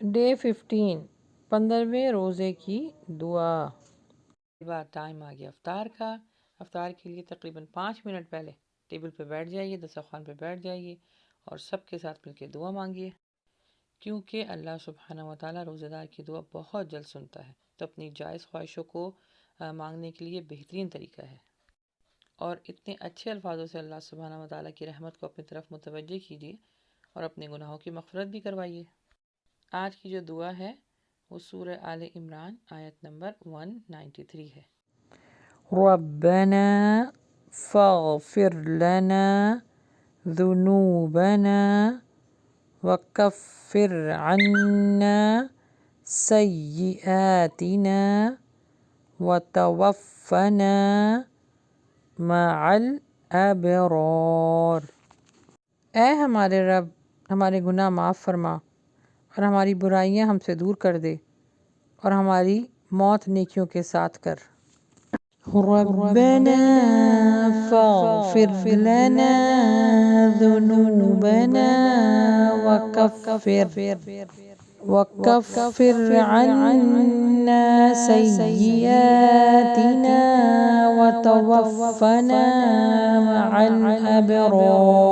Day 15 15ویں روزے کی دعا۔ بعد ٹائم آ گیا افطار کا۔ افطار کے لیے تقریباً 5 منٹ پہلے ٹیبل پہ بیٹھ جائیے، دسترخوان پہ بیٹھ جائیے اور سب کے ساتھ مل کے دعا مانگیے، کیونکہ اللہ سبحانہ و تعالیٰ روزہ دار کی دعا بہت جلد سنتا ہے۔ تو اپنی جائز خواہشوں کو مانگنے کے لیے بہترین طریقہ ہے، اور اتنے اچھے الفاظوں سے اللہ سبحانہ و تعالیٰ کی رحمت کو اپنی طرف متوجہ کیجیے اور اپنے گناہوں کی مغفرت بھی کروائیے۔ آج کی جو دعا ہے وہ سورہ آل عمران آیت نمبر 193 ہے۔ ربنا فاغفر لنا ذنوبنا وکفر عنا سیئاتنا وتوفنا مع الابرار۔ اے ہمارے رب، ہمارے گناہ معاف فرما اور ہماری برائیاں ہم سے دور کر دے اور ہماری موت نیکیوں کے ساتھ کر۔ ربنا فاغفر لنا ذنوبنا وکفر عنا سیئاتنا وتوفنا مع الابرار۔